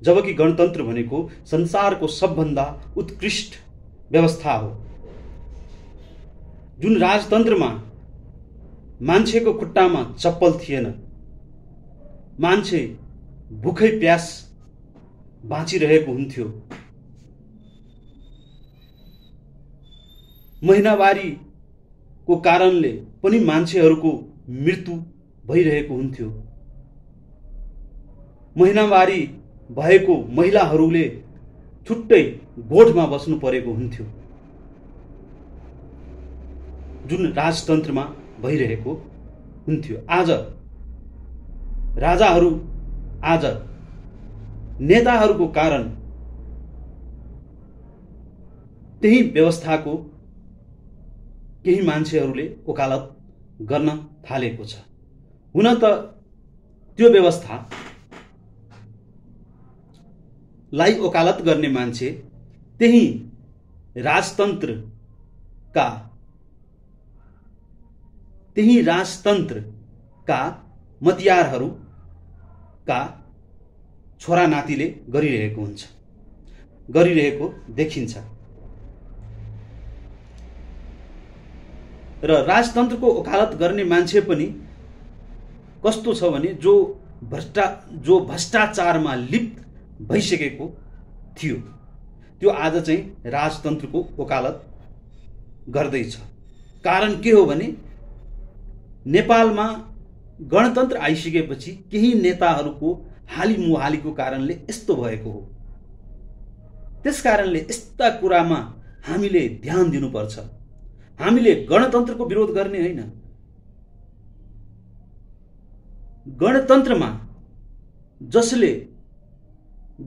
जबकि गणतन्त्र भनेको संसारको सबभन्दा उत्कृष्ट व्यवस्था हो। जुन राजतन्त्रमा मान्छेको खुट्टामा चप्पल थिएन, मान्छे भुखै प्यास बाँचिरहेको हुन्थ्यो, महिनावारीको कारणले पनि मान्छेहरूको मृत्यु भइरहेको हुन्थ्यो। महिनावारी भएको महिलाहरूले छुट्टै गोठमा बस्नु परेको हुन्थ्यो, जुन राजतन्त्रमा भइरहेको हुन्थ्यो। आज राजाहरू, आज नेताहरूको कारण त्यही व्यवस्थाको केही मान्छेहरूले वकालत गर्न थालेको छ। हुन त त्यो व्यवस्था लाई वकालत गर्ने मान्छे त्यही राजतन्त्रका मतियारहरूका छोरा नातिले गरिरहेको देखिन्छ। र राजतन्त्रको वकालत गर्ने मान्छे पनि कस्तो छ भने जो भ्रष्टाचारमा लिप्त भइसकेको थियो, त्यो आज चाहिँ राजतन्त्रको वकालत गर्दैछ। कारण के हो भने नेपालमा गणतन्त्र आइसकेपछि केही नेताहरूको हालिमुहालीको कारणले यस्तो भएको हो। त्यसकारणले यस्ता कुरामा हामीले ध्यान दिनुपर्छ। हामीले गणतन्त्रको विरोध गर्ने होइन, गणतन्त्रमा जसले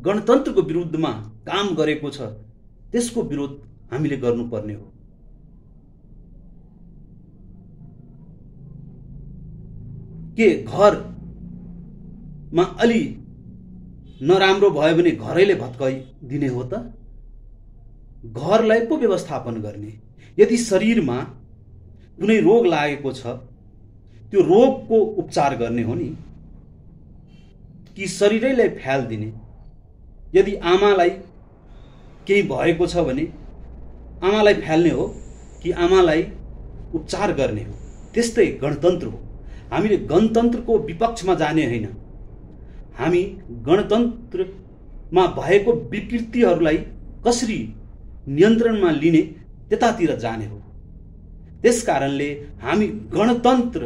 गणतन्त्रको विरुद्धमा काम गरेको छ त्यसको विरोध हामीले गर्नुपर्ने हो। के घरमा अलि नराम्रो भयो भने घरैले भत्काइदिने हो त? घरलाई पो व्यवस्थापन गर्ने। यदि शरीरमा कुनै रोग लागेको छ त्यो रोगको उपचार गर्ने हो नि, कि शरीरैलाई फ्यालिदिने? यदि आमालाई केही भएको छ भने आमालाई फ्याल्ने हो कि आमालाई उपचार गर्ने हो? त्यस्तै गणतन्त्र हो। हामीले गणतन्त्रको विपक्षमा जाने होइन, हामी गणतन्त्रमा भएको विकृतिहरूलाई कसरी नियन्त्रणमा लिने त्यतातिर जाने हो। त्यसकारणले हामी गणतन्त्र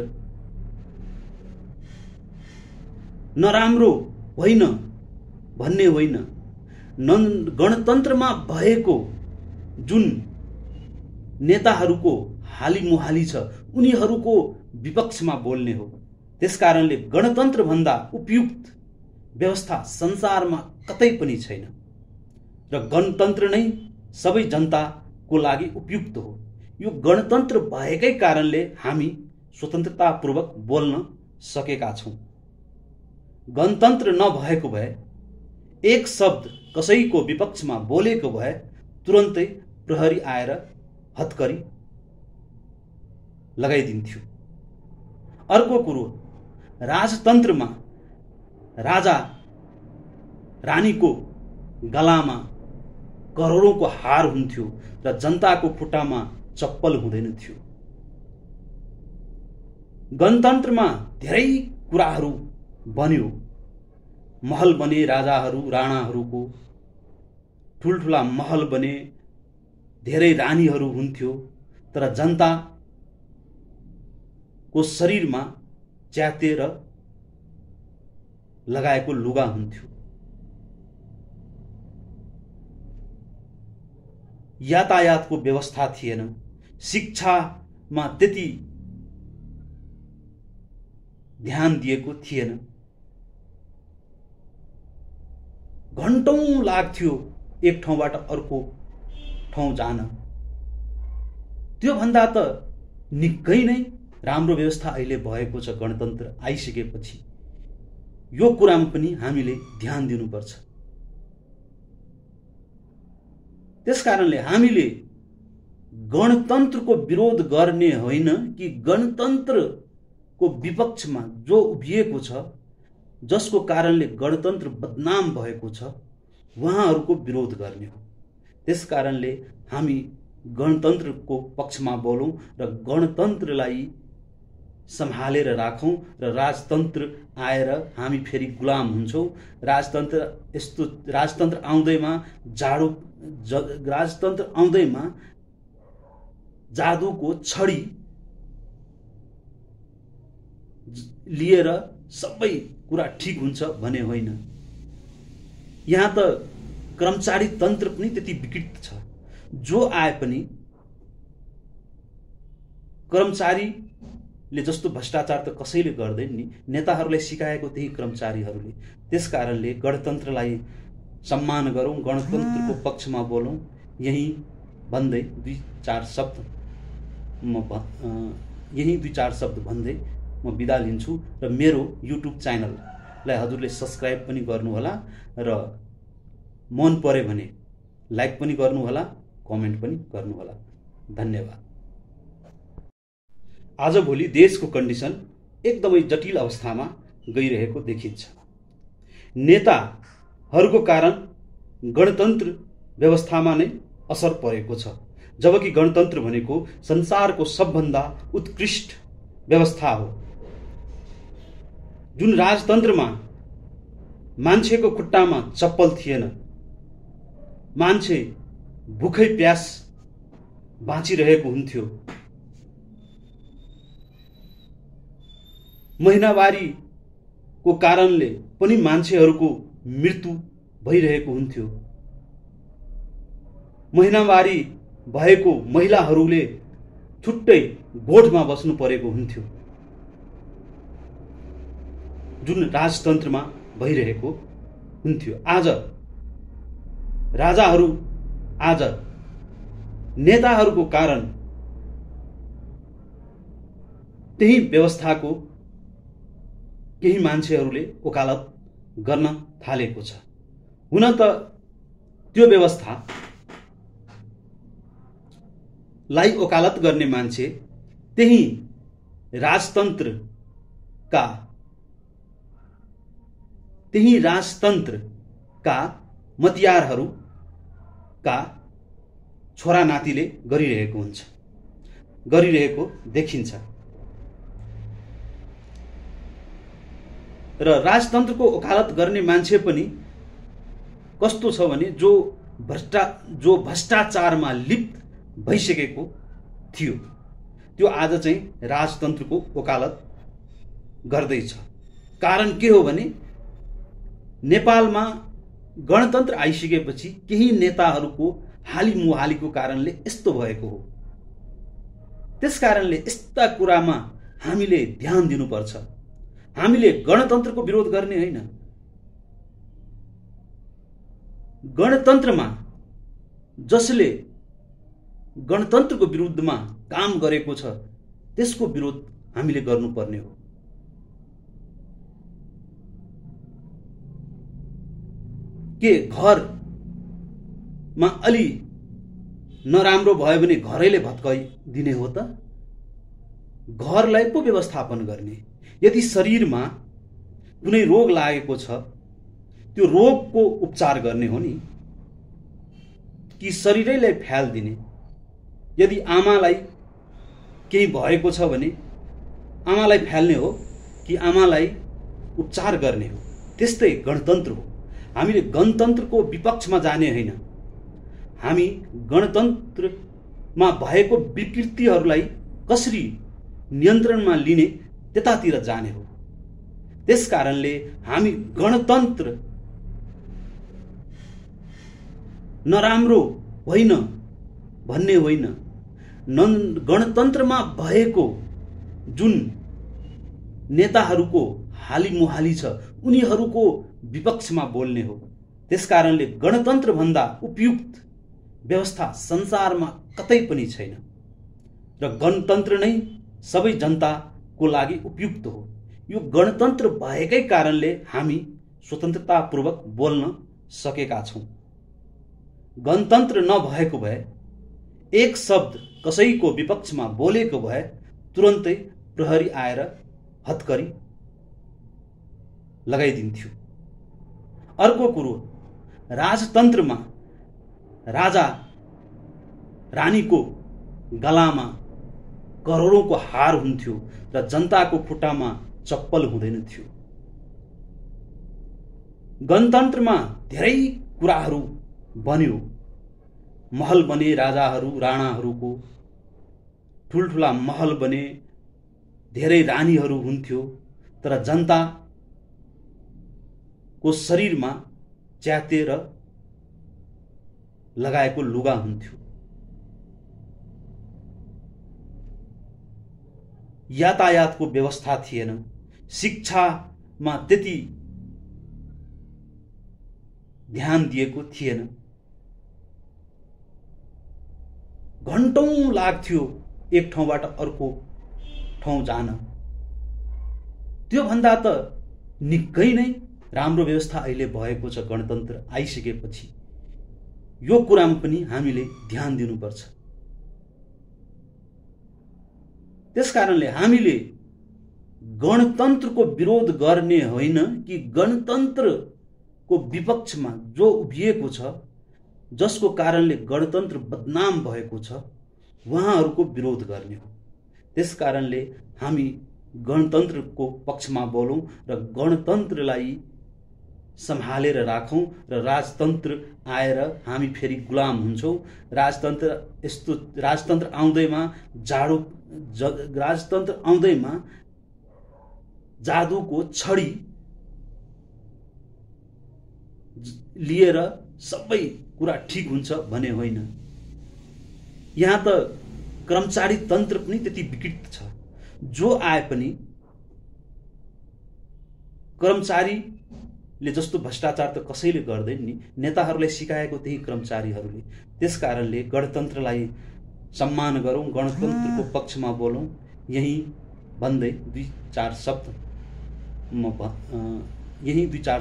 नराम्रो होइन भन्ने होइन, गणतन्त्रमा भएको जुन नेताहरूको हालिमुहाली छ उनीहरूको विपक्षमा बोल्ने हो। त्यसकारणले गणतन्त्र भन्दा उपयुक्त व्यवस्था संसारमा कतै पनि छैन र गणतन्त्र नै सबै जनताको लागि उपयुक्त हो। यो गणतन्त्र भएकै कारणले हामी स्वतन्त्रतापूर्वक बोल्न सकेका छौं। गणतन्त्र नभएको भए एक शब्द कसैको विपक्षमा बोलेको भए तुरन्तै प्रहरी आएर हत्करी लगाइदिन्थ्यो। अर्को कुरो, राजतन्त्रमा राजा रानीको गलामा करोडौंको हार हुन्थ्यो र जनताको खुट्टामा चप्पल हुँदैन थियो। गणतन्त्रमा धेरै कुराहरू बन्यो, महल बने, राजाहरू राणाहरूको ठुल्ठुला महल बने, धेरै रानीहरू हुन्थ्यो, तर जनताको शरीरमा च्यातेर लगाएको लुगा हुन्थ्यो। यातायातको व्यवस्था थिएन, शिक्षामा त्यति ध्यान दिएको थिएन। घण्टौं लाग्थ्यो एक ठाउँबाट अर्को ठाउँ जान। त्यो भन्दा त निकै नै राम्रो व्यवस्था अहिले भएको छ गणतन्त्र आइसकेपछि। यो कुरामा पनि हामीले ध्यान दिनुपर्छ। त्यसकारणले हामीले गणतन्त्रको विरोध गर्ने होइन कि गणतन्त्रको विपक्षमा जो उभिएको छ जसको कारणले गणतन्त्र बदनाम भएको छ उहाँहरूको विरोध गर्ने हो। त्यसकारणले हामी गणतन्त्रको पक्षमा बोलौं र गणतन्त्रलाई सम्हालेर राखौं र राजतन्त्र आएर हामी फेरि गुलाम हुन्छौं। राजतन्त्र आउँदैमा जादुको छडी लिएर सबै कुरा ठीक हुन्छ भने होइन। यहाँ त कर्मचारी तन्त्र पनि त्यति विकृत छ। जो आए पनि कर्मचारीले जस्तो भ्रष्टाचार त कसैले गर्दैन नि, नेताहरूलाई सिकाएको त्यही कर्मचारीहरूले। त्यसकारणले गणतन्त्रलाई सम्मान गरौं, गणतन्त्रको पक्षमा बोलौं। यही भन्दै दुई चार शब्द भन्दै म बिदा लिन्छु र मेरो युट्युब च्यानललाई हजुरले सब्स्क्राइब पनि गर्नुहोला र मन पर्यो भने लाइक पनि गर्नुहोला, कमेन्ट पनि गर्नुहोला। धन्यवाद। आजभोलि देशको कन्डिसन एकदमै जटिल अवस्थामा गइरहेको देखिन्छ। नेताहरूको कारण गणतन्त्र व्यवस्थामा नै असर परेको छ, जबकि गणतन्त्र भनेको संसारको सबभन्दा उत्कृष्ट व्यवस्था हो। जुन राजतन्त्रमा मान्छेको खुट्टामा चप्पल थिएन, मान्छे भुखै प्यास बाँचिरहेको हुन्थ्यो, महिनावारीको कारणले पनि मान्छेहरूको मृत्यु भइरहेको हुन्थ्यो, महिनावारी भएको महिलाहरूले छुट्टै गोठमा बस्नु परेको हुन्थ्यो, जुन राजतन्त्रमा भइरहेको हुन्थ्यो। आज नेताहरूको कारण त्यही व्यवस्थाको केही मान्छेहरूले वकालत गर्न थालेको छ। हुन त त्यो व्यवस्थालाई वकालत गर्ने मान्छे त्यही राजतन्त्रका मतियारहरूका छोरा नातिले गरिरहेको देखिन्छ। र राजतन्त्रको वकालत गर्ने मान्छे पनि कस्तो छ भने जो भ्रष्टाचारमा लिप्त भइसकेको थियो, त्यो आज चाहिँ राजतन्त्रको वकालत गर्दैछ। कारण के हो भने नेपालमा गणतन्त्र आइसकेपछि केही नेताहरूको हालिमुहालीको कारणले यस्तो भएको हो। त्यसकारणले यस्ता कुरामा हामीले ध्यान दिनुपर्छ। हामीले गणतन्त्रको विरोध गर्ने होइन, गणतन्त्रमा जसले गणतन्त्रको विरुद्धमा काम गरेको छ त्यसको विरोध हामीले गर्नुपर्ने हो। के घरमा अलि नराम्रो भयो भने घरैले भत्काइदिने हो त? घरलाई पो व्यवस्थापन गर्ने। यदि शरीरमा कुनै रोग लागेको छ त्यो रोगको उपचार गर्ने हो नि, कि शरीरैलाई फ्याल्दिने? यदि आमालाई केही भएको छ भने आमालाई फ्याल्ने हो कि आमालाई उपचार गर्ने हो? त्यस्तै गणतन्त्र हो। हामीले गणतन्त्रको विपक्षमा जाने होइन, हामी गणतन्त्रमा भएको विकृतिहरूलाई कसरी नियन्त्रणमा लिने त्यतातिर जाने हो। त्यसकारणले हामी गणतन्त्र नराम्रो होइन भन्ने होइन, गणतन्त्रमा भएको जुन नेताहरूको हालिमुहाली छ उनीहरूको विपक्षमा बोल्ने हो। त्यसकारणले गणतन्त्र भन्दा उपयुक्त व्यवस्था संसारमा कतै पनि छैन र गणतन्त्र नै सबै जनताको लागि उपयुक्त हो। यो गणतन्त्र भएकै कारणले हामी स्वतन्त्रतापूर्वक बोल्न सकेका छौं। गणतन्त्र नभएको भए, एक शब्द कसैको विपक्षमा बोलेको भए तुरन्तै प्रहरी आएर हत्करी लगाइदिन्थ्यो। अर्को कुरो, राजतन्त्रमा राजा रानीको गलामा करोडौंको हार हुन्थ्यो र जनताको खुट्टामा चप्पल हुँदैन थियो। गणतन्त्रमा धेरै कुराहरू बन्यो। महल बने, राजाहरू राणाहरूको ठुल्ठुला महल बने, धेरै रानीहरू हुन्थ्यो, तर जनताको शरीरमा च्यातेर लगाएको लुगा हुन्थ्यो। यातायातको व्यवस्था थिएन, शिक्षामा त्यति ध्यान दिएको थिएन। घण्टौं लाग्थ्यो एक ठाउँबाट अर्को ठाउँ जान। त्यो भन्दा त निकै नै राम्रो व्यवस्था अहिले भएको छ गणतन्त्र आइसकेपछि। यो कुरामा पनि हामीले ध्यान दिनुपर्छ। त्यसकारणले हामीले गणतन्त्रको विरोध गर्ने होइन कि गणतन्त्रको विपक्षमा जो उभिएको छ, जसको कारणले गणतन्त्र बदनाम भएको छ, उहाँहरूको विरोध गर्ने हो। त्यसकारणले हामी गणतन्त्रको पक्षमा बोलौं र गणतन्त्रलाई सम्हालेर राखौं र राजतन्त्र आएर हामी फेरि गुलाम हुन्छौं। राजतन्त्र आउँदैमा जादुको छडी लिएर सबै कुरा ठिक हुन्छ भने होइन। यहाँ त कर्मचारी तन्त्र पनि त्यति विकृत छ। जो आए पनि कर्मचारीले जस्तो भ्रष्टाचार त कसैले गर्दैन नि, नेताहरूलाई सिकाएको त्यही कर्मचारीहरूले। त्यसकारणले गणतन्त्रलाई सम्मान गरौं, गणतन्त्रको पक्षमा बोलौं। यही भन्दै दुई चार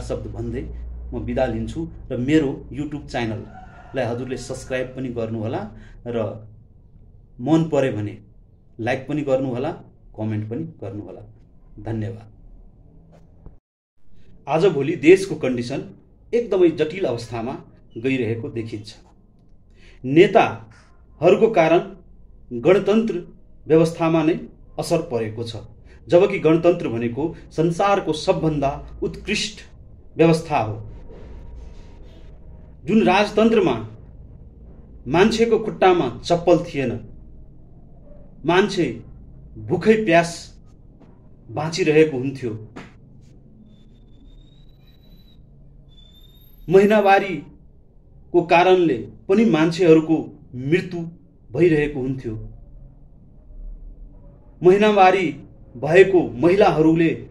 शब्द भन्दै म बिदा लिन्छु र मेरो युट्युब च्यानललाई हजुरले सब्स्क्राइब पनि गर्नुहोला र मन पर्यो भने लाइक पनि गर्नुहोला, कमेन्ट पनि गर्नुहोला। धन्यवाद। आजभोलि देशको कन्डिसन एकदमै जटिल अवस्थामा गइरहेको देखिन्छ। नेताहरूको कारण गणतन्त्र व्यवस्थामा नै असर परेको छ, जबकि गणतन्त्र भनेको संसारको सबभन्दा उत्कृष्ट व्यवस्था हो। जुन राजतन्त्रमा मान्छेको खुट्टामा चप्पल थिएन, मान्छे भुखै प्यास बाँचिरहेको हुन्थ्यो, महिनावारीको कारणले पनि मान्छेहरूको मृत्यु भइरहेको हुन्थ्यो। महिनावारी भएको महिलाहरूले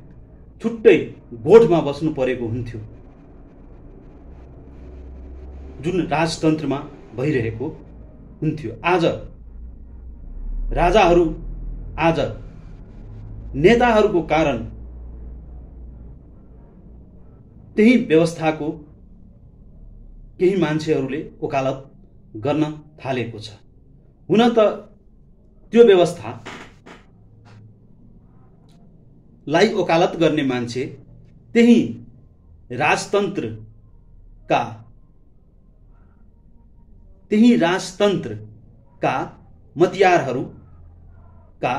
छुट्टै गोठमा बस्नु परेको हुन्थ्यो, जुन राजतन्त्रमा भइरहेको हुन्थ्यो। आज नेताहरूको कारण त्यही व्यवस्थाको केही मान्छेहरूले वकालत गर्न थालेको छ। हुन त त्यो व्यवस्थालाई वकालत गर्ने मान्छे त्यही राजतन्त्रका मतियारहरूका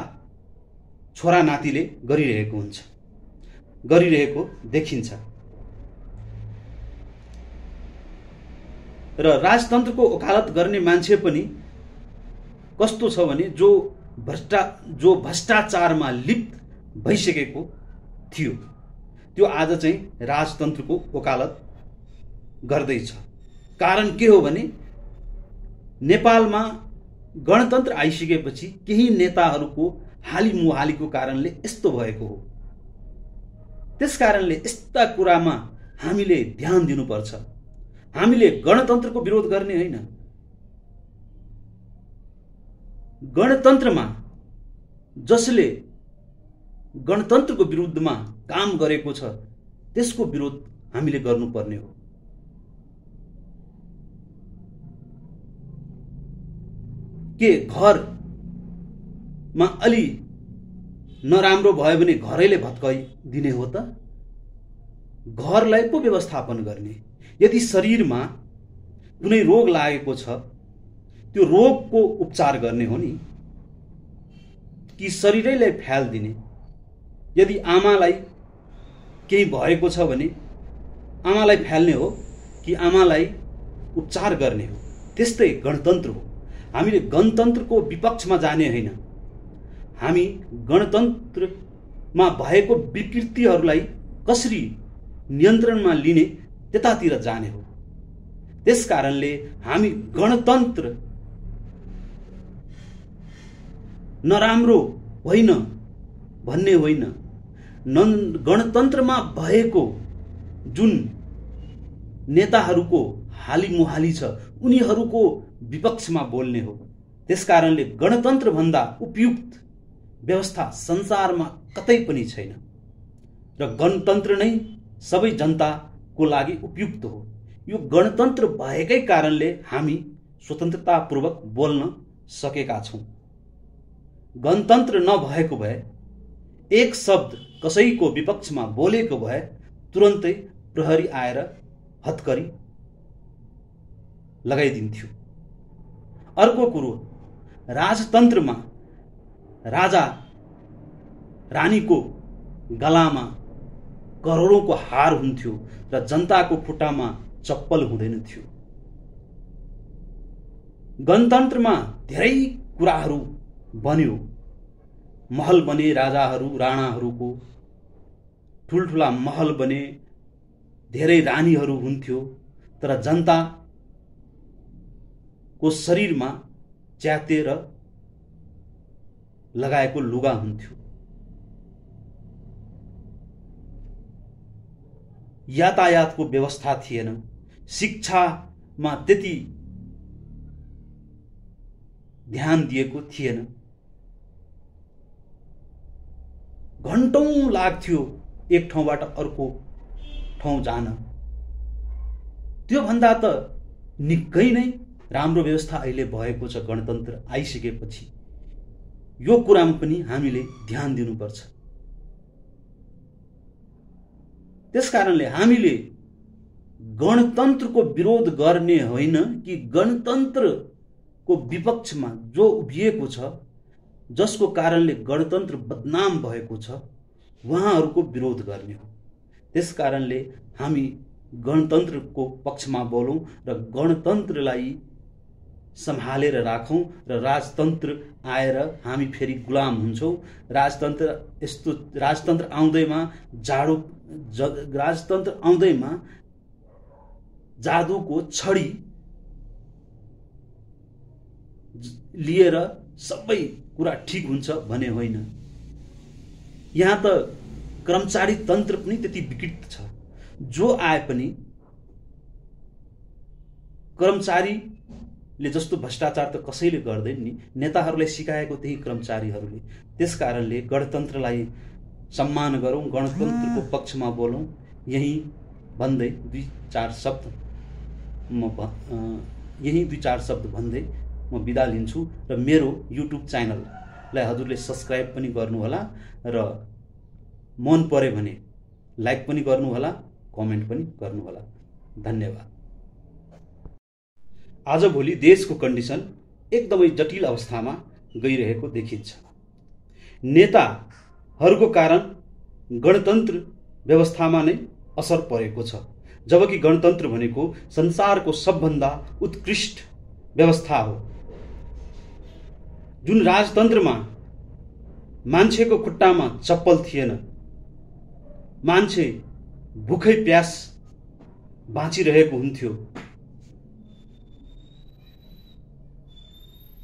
छोरा नातिले गरिरहेको देखिन्छ। र राजतन्त्रको वकालत गर्ने मान्छे पनि कस्तो छ भने जो भ्रष्टाचारमा लिप्त भइसकेको थियो, त्यो आज चाहिँ राजतन्त्रको वकालत गर्दैछ। कारण के हो भने नेपालमा गणतन्त्र आइसकेपछि केही नेताहरूको हालिमुहालीको कारणले यस्तो भएको हो। त्यसकारणले यस्ता कुरामा हामीले ध्यान दिनुपर्छ। हामीले गणतन्त्रको विरोध गर्ने होइन। गणतन्त्रमा जसले गणतन्त्रको विरुद्धमा काम गरेको छ त्यसको विरोध हामीले गर्नुपर्ने हो। के घरमा अलि नराम्रो भयो भने घरैले भत्काइदिने हो त? घरलाई पो व्यवस्थापन गर्ने। यदि शरीरमा कुनै रोग लागेको छ त्यो रोगको उपचार गर्ने हो नि कि शरीरैलाई फ्याल्दिने? यदि आमालाई केही भएको छ भने आमालाई फ्याल्ने हो कि आमालाई उपचार गर्ने हो? त्यस्तै गणतन्त्र हो। हामीले गणतन्त्रको विपक्षमा जाने होइन, हामी गणतन्त्रमा भएको विकृतिहरूलाई कसरी नियन्त्रणमा लिने त्यतातिर जाने हो। त्यसकारणले हामी गणतन्त्र नराम्रो होइन भन्ने होइन, गणतन्त्रमा भएको जुन नेताहरूको हालिमुहाली छ उनीहरूको विपक्षमा बोल्ने हो। त्यसकारणले गणतन्त्र भन्दा उपयुक्त व्यवस्था संसारमा कतै पनि छैन र गणतन्त्र नै सबै जनताको लागि उपयुक्त हो। यो गणतन्त्र भएकै कारणले हामी स्वतन्त्रतापूर्वक बोल्न सकेका छौँ। गणतन्त्र नभएको भए एक शब्द कसैको विपक्षमा बोलेको भए तुरन्तै प्रहरी आएर हत्करी लगाइदिन्थ्यो। अर्को कुरो, राजतन्त्रमा राजा रानीको गलामा करोडौंको हार हुन्थ्यो र जनताको खुट्टामा चप्पल हुँदैन थियो। गणतन्त्रमा धेरै कुराहरू बन्यो, महल बने, राजाहरू राणाहरूको ठुल्ठुला महल बने, धेरै रानीहरू हुन्थ्यो, तर जनताको शरीरमा च्यातेर लगाएको लुगा हुन्थ्यो। यातायातको व्यवस्था थिएन, शिक्षामा त्यति ध्यान दिएको थिएन। घण्टौं लाग्थ्यो एक ठाउँबाट अर्को ठाउँ जान। त्यो भन्दा त निकै नै राम्रो व्यवस्था अहिले भएको छ गणतन्त्र आइसकेपछि। यो कुरामा पनि हामीले ध्यान दिनुपर्छ। त्यसकारणले हामीले गणतन्त्रको विरोध गर्ने होइन कि गणतन्त्रको विपक्षमा जो उभिएको छ, जसको कारणले गणतन्त्र बदनाम भएको छ, उहाँहरूको विरोध गर्ने हो। त्यसकारणले हामी गणतन्त्रको पक्षमा बोलौं र गणतन्त्रलाई सम्हालेर राखौं र राजतन्त्र आएर हामी फेरि गुलाम हुन्छौं। राजतन्त्र आउँदैमा जादुको छडी लिएर सबै कुरा ठिक हुन्छ भने होइन। यहाँ त कर्मचारी तन्त्र पनि त्यति विकृत छ। जो आए पनि कर्मचारीले जस्तो भ्रष्टाचार त कसैले गर्दैन नि, नेताहरूलाई सिकाएको त्यही कर्मचारीहरूले। त्यसकारणले गणतन्त्रलाई सम्मान गरौं, गणतन्त्रको पक्षमा बोलौं। यही भन्दै दुई चार शब्द भन्दै म बिदा लिन्छु र मेरो युट्युब च्यानललाई हजुरले सब्स्क्राइब पनि गर्नुहोला र मन पर्यो भने लाइक पनि गर्नुहोला, कमेन्ट पनि गर्नुहोला। धन्यवाद। आजभोलि देशको कन्डिसन एकदमै जटिल अवस्थामा गइरहेको देखिन्छ। नेताहरूको कारण गणतन्त्र व्यवस्थामा नै असर परेको छ, जबकि गणतन्त्र भनेको संसारको सबभन्दा उत्कृष्ट व्यवस्था हो। जुन राजतन्त्रमा मान्छेको खुट्टामा चप्पल थिएन, मान्छे भुखै प्यास बाँचिरहेको हुन्थ्यो,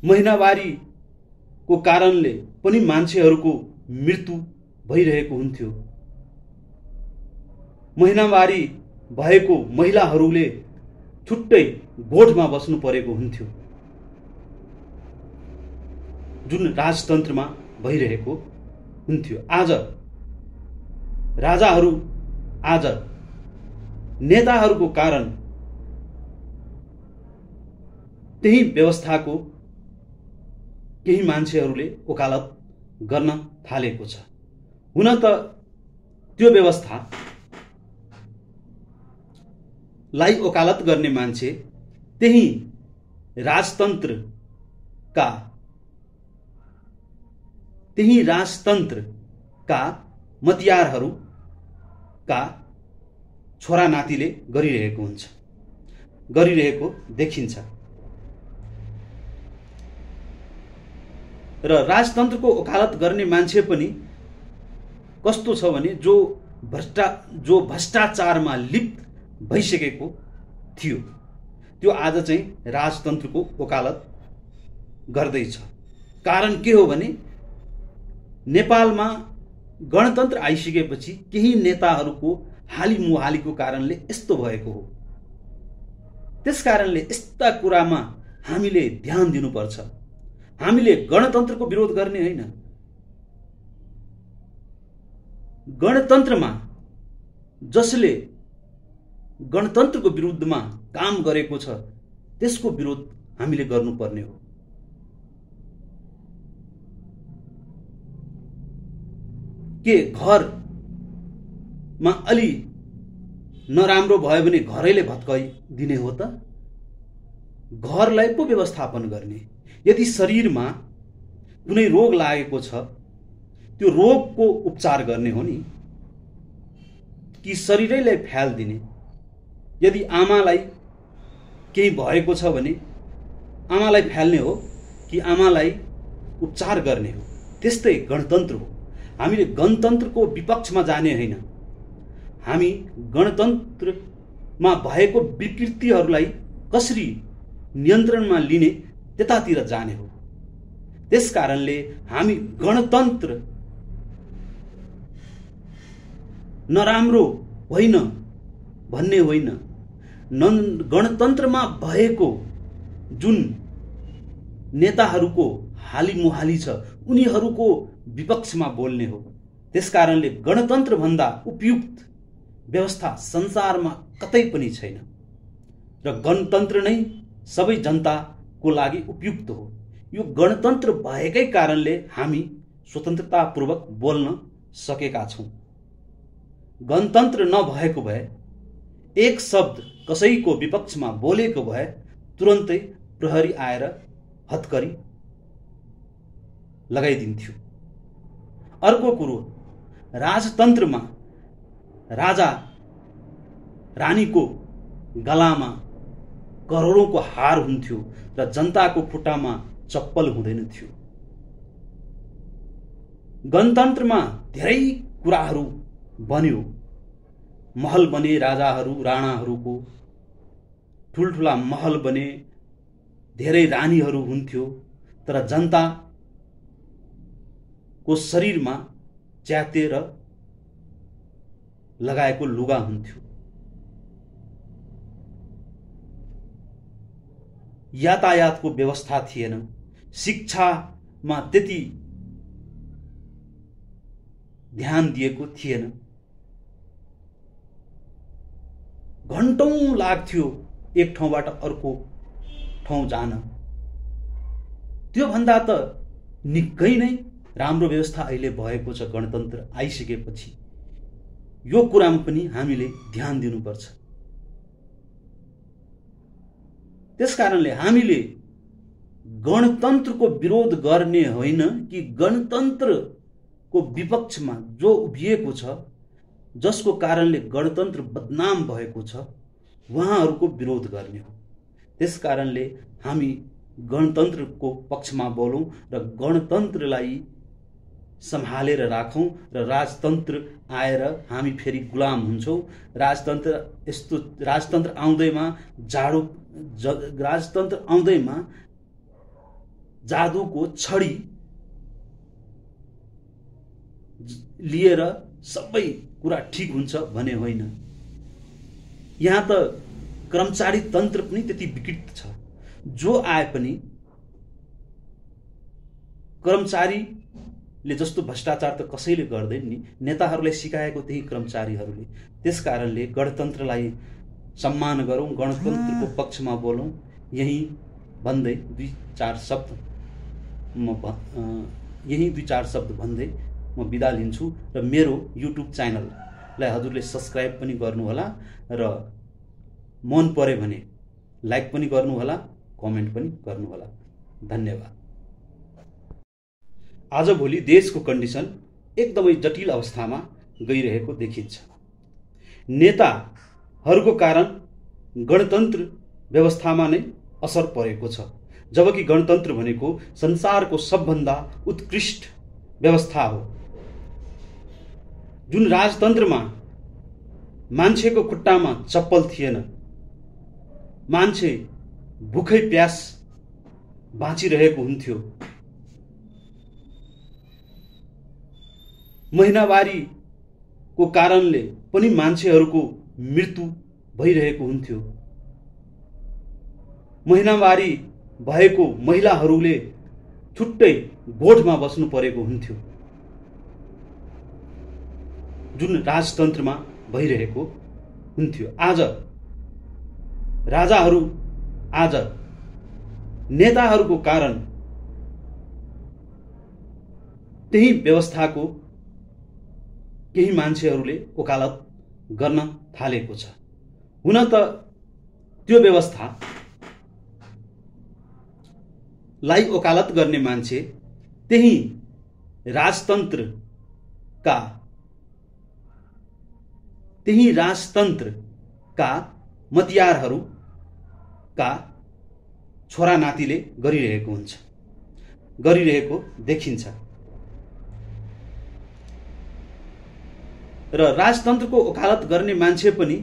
महिनावारीको कारणले पनि मान्छेहरूको मृत्यु भइरहेको हुन्थ्यो। महिनावारी भएको महिलाहरूले छुट्टै गोठमा बस्नु परेको हुन्थ्यो। जुन राजतन्त्रमा भइरहेको हुन्थ्यो। आज राजाहरू, आज नेताहरूको कारण त्यही व्यवस्थाको केही मान्छेहरूले वकालत गर्न थालेको छ। हुन त त्यो व्यवस्था लाई वकालत गर्ने मान्छे त्यही राजतन्त्रका मतियारहरूका छोरा नातिले गरिरहेको देखिन्छ। र राजतन्त्रको वकालत गर्ने मान्छे पनि कस्तो छ भने जो भ्रष्टाचारमा लिप्त भइसकेको थियो त्यो आज चाहिँ राजतन्त्रको वकालत गर्दैछ। कारण के हो भने नेपालमा गणतन्त्र आइसकेपछि केही नेताहरूको हालिमुहालीको कारणले यस्तो भएको हो। त्यसकारणले यस्ता कुरामा हामीले ध्यान दिनुपर्छ। हामीले गणतन्त्रको विरोध गर्ने होइन। गणतन्त्रमा जसले गणतन्त्रको विरुद्धमा काम गरेको छ त्यसको विरोध हामीले गर्नुपर्ने हो। के घरमा अलि नराम्रो भयो भने घरैले भत्काइदिने हो त? घरलाई पो व्यवस्थापन गर्ने। यदि शरीरमा कुनै रोग लागेको छ त्यो रोगको उपचार गर्ने हो नि कि शरीरैलाई फ्याल्दिने? यदि आमालाई केही भएको छ भने आमालाई फ्याल्ने हो कि आमालाई उपचार गर्ने हो? त्यस्तै गणतन्त्र हो। हामीले गणतन्त्रको विपक्षमा जाने होइन। हामी गणतन्त्रमा भएको विकृतिहरूलाई कसरी नियन्त्रणमा लिने त्यतातिर जाने हो। त्यसकारणले हामी गणतन्त्र नराम्रो होइन भन्ने होइन। गणतन्त्रमा भएको जुन नेताहरूको हालिमुहाली छ उनीहरूको विपक्षमा बोल्ने हो। त्यसकारणले गणतन्त्र भन्दा उपयुक्त व्यवस्था संसारमा कतै पनि छैन र गणतन्त्र नै सबै जनताको लागि उपयुक्त हो। यो गणतन्त्र भएकै कारणले हामी स्वतन्त्रतापूर्वक बोल्न सकेका छौँ। गणतन्त्र नभएको भए एक शब्द कसैको विपक्षमा बोलेको भए तुरन्तै प्रहरी आएर हत्करी लगाइदिन्थ्यो। अर्को कुरो, राजतन्त्रमा राजा रानीको गलामा करोडौंको हार हुन्थ्यो र जनताको खुट्टामा चप्पल हुँदैन थियो। गणतन्त्रमा धेरै कुराहरू बन्यो। महल बने, राजाहरू राणाहरूको ठुल्ठुला महल बने, धेरै रानीहरू हुन्थ्यो, तर जनताको शरीरमा च्यातेर लगाएको लुगा हुन्थ्यो। यातायातको व्यवस्था थिएन। शिक्षामा त्यति ध्यान दिएको थिएन। घण्टौं लाग्थ्यो एक ठाउँबाट अर्को ठाउँ जान। त्यो भन्दा त निकै नै राम्रो व्यवस्था अहिले भएको छ गणतन्त्र आइसकेपछि। यो कुरामा पनि हामीले ध्यान दिनुपर्छ। त्यसकारणले हामीले गणतन्त्रको विरोध गर्ने होइन कि गणतन्त्रको विपक्षमा जो उभिएको छ, जसको कारणले गणतन्त्र बदनाम भएको छ, उहाँहरूको विरोध गर्ने हो। त्यसकारणले हामी गणतन्त्रको पक्षमा बोलौं र गणतन्त्रलाई सम्हालेर राखौं र राजतन्त्र आएर हामी फेरि गुलाम हुन्छौं। राजतन्त्र आउँदैमा जादुको छडी लिएर सबै कुरा ठिक हुन्छ भने होइन। यहाँ त कर्मचारी तन्त्र पनि त्यति विकृत छ। जो आए पनि कर्मचारीले जस्तो भ्रष्टाचार त कसैले गर्दैन नि। नेताहरूलाई सिकाएको त्यही कर्मचारीहरूले। त्यसकारणले गणतन्त्रलाई सम्मान गरौं, गणतन्त्रको पक्षमा बोलौं। यही भन्दै दुई चार शब्द भन्दै म बिदा लिन्छु र मेरो युट्युब च्यानललाई हजुरले सब्स्क्राइब पनि गर्नुहोला र मन परे भने लाइक पनि गर्नुहोला, कमेन्ट पनि गर्नुहोला। धन्यवाद। आजभोलि देशको कन्डिसन एकदमै जटिल अवस्थामा गइरहेको देखिन्छ। नेताहरूको कारण गणतन्त्र व्यवस्थामा नै असर परेको छ, जबकि गणतन्त्र भनेको संसारको सबभन्दा उत्कृष्ट व्यवस्था हो। जुन राजतन्त्रमा मान्छेको खुट्टामा चप्पल थिएन, मान्छे भुखै प्यास बाँचिरहेको हुन्थ्यो, महिनावारीको कारणले पनि मान्छेहरूको मृत्यु भइरहेको हुन्थ्यो, महिनावारी भएको महिलाहरूले छुट्टै गोठमा बस्नु परेको हुन्थ्यो, जुन राजतन्त्रमा भइरहेको हुन्थ्यो। आज राजाहरू, आज नेताहरूको कारण त्यही व्यवस्थाको केही मान्छेहरूले वकालत गर्न थालेको छ। हुन त त्यो व्यवस्था लाई वकालत गर्ने मान्छे त्यही राजतन्त्रका मतियारहरूका छोरा नातिले गरिरहेको देखिन्छ। र राजतन्त्रको वकालत गर्ने मान्छे पनि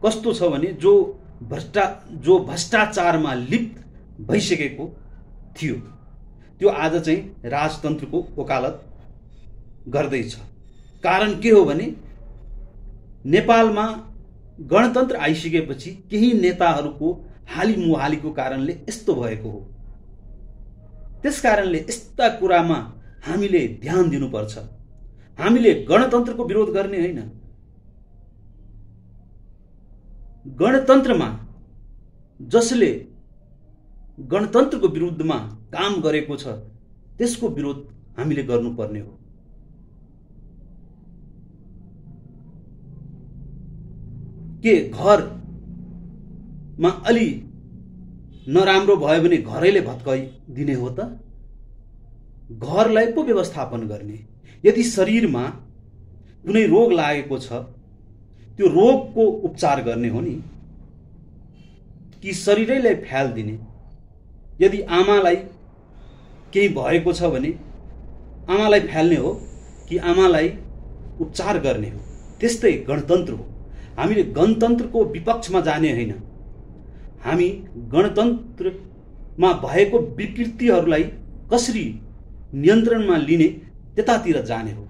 कस्तो छ भने जो भ्रष्टाचारमा लिप्त भइसकेको थियो, त्यो आज चाहिँ राजतन्त्रको वकालत गर्दैछ। कारण के हो भने नेपालमा गणतन्त्र आइसकेपछि केही नेताहरूको हालिमुहालीको कारणले यस्तो भएको हो। त्यसकारणले यस्ता कुरामा हामीले ध्यान दिनुपर्छ। हामीले गणतन्त्रको विरोध गर्ने होइन, गणतन्त्रमा जसले गणतन्त्रको विरुद्धमा काम गरेको छ त्यसको विरोध हामीले गर्नुपर्ने हो। के घरमा अलि नराम्रो भयो भने घरैले भत्काइदिने हो त? घरलाई पो व्यवस्थापन गर्ने। यदि शरीरमा कुनै रोग लागेको छ त्यो रोगको उपचार गर्ने हो नि, कि शरीरैलाई फ्याल्दिने? यदि आमालाई केही भएको छ भने आमालाई फ्याल्ने हो कि आमालाई उपचार गर्ने हो? त्यस्तै गणतन्त्र हो। हामीले गणतन्त्रको विपक्षमा जाने होइन, हामी गणतन्त्रमा भएको विकृतिहरूलाई कसरी नियन्त्रणमा लिने त्यतातिर जाने हो।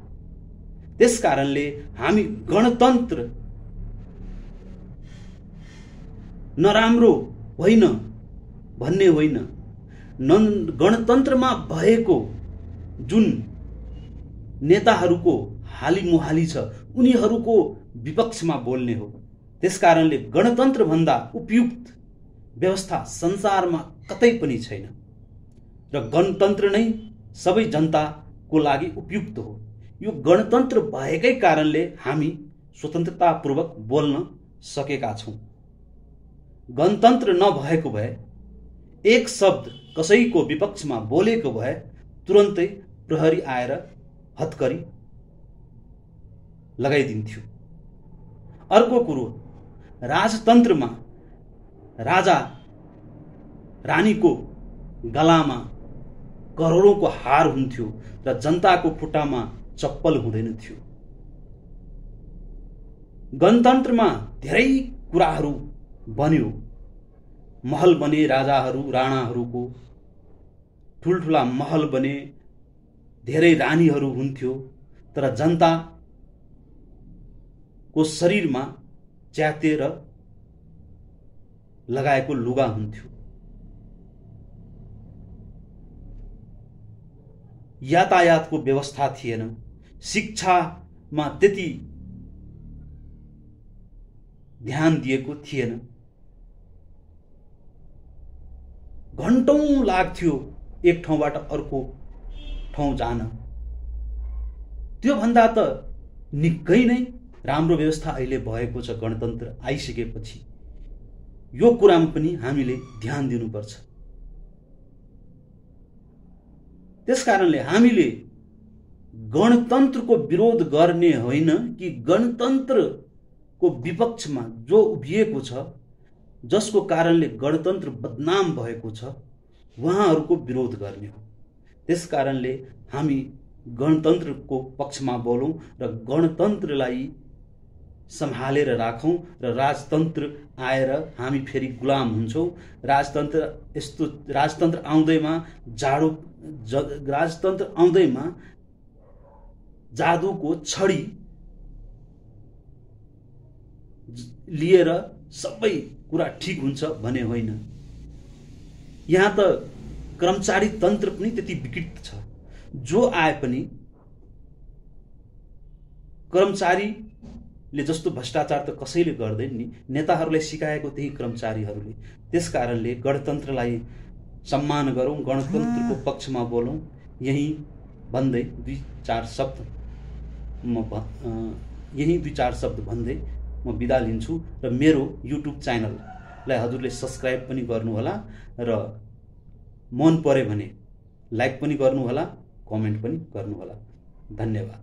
त्यसकारणले हामी गणतन्त्र नराम्रो होइन भन्ने होइन, गणतन्त्रमा भएको जुन नेताहरूको हालिमुहाली छ उनीहरूको विपक्षमा बोल्ने हो। त्यसकारणले गणतन्त्र भन्दा उपयुक्त व्यवस्था संसारमा कतै पनि छैन र गणतन्त्र नै सबै जनताको लागि उपयुक्त हो। यो गणतन्त्र भएकै कारणले हामी स्वतन्त्रतापूर्वक बोल्न सकेका छौं। गणतन्त्र नभएको भए एक शब्द कसैको विपक्षमा बोलेको भए तुरन्तै प्रहरी आएर हत्करी लगाइदिन्थ्यो। अर्को कुरो, राजतन्त्रमा राजा रानीको गलामा करोडौंको हार हुन्थ्यो र जनताको खुट्टामा चप्पल हुँदैन थियो। गणतन्त्रमा धेरै कुराहरू बन्यो, महल बने, राजाहरू राणाहरूको ठुल्ठुला महल बने, धेरै रानीहरू हुन्थ्यो, तर जनताको शरीरमा च्यातेर लगाएको लुगा हुन्थ्यो। यातायातको व्यवस्था थिएन, शिक्षामा त्यति ध्यान दिएको थिएन। घण्टौं लाग्थ्यो एक ठाउँबाट अर्को ठाउँ जान। त्यो भन्दा त निकै नै राम्रो व्यवस्था अहिले भएको छ गणतन्त्र आइसकेपछि। यो कुरामा पनि हामीले ध्यान दिनुपर्छ। त्यसकारणले हामीले गणतन्त्रको विरोध गर्ने होइन कि गणतन्त्रको विपक्षमा जो उभिएको छ, जसको कारणले गणतन्त्र बदनाम भएको छ, उहाँहरूको विरोध गर्ने हो। त्यसकारणले हामी गणतन्त्रको पक्षमा बोलौँ र गणतन्त्रलाई सम्हालेर राखौँ र राजतन्त्र आएर हामी फेरि गुलाम हुन्छौँ। राजतन्त्र आउँदैमा राजतन्त्र आउँदैमा जादुको छडी लिएर सबै कुरा ठिक हुन्छ भने होइन। यहाँ त कर्मचारी तन्त्र पनि त्यति विकृत छ। जो आए पनि कर्मचारीले जस्तो भ्रष्टाचार त कसैले गर्दैन नि, नेताहरूलाई सिकाएको त्यही कर्मचारीहरूले। त्यसकारणले गणतन्त्रलाई सम्मान गरौँ, गणतन्त्रको पक्षमा बोलौँ। यही भन्दै दुई चार शब्द भन्दै म बिदा लिन्छु र मेरो युट्युब च्यानललाई हजुरले सब्स्क्राइब पनि गर्नुहोला र मन परे भने लाइक पनि गर्नुहोला, कमेन्ट पनि गर्नुहोला। धन्यवाद।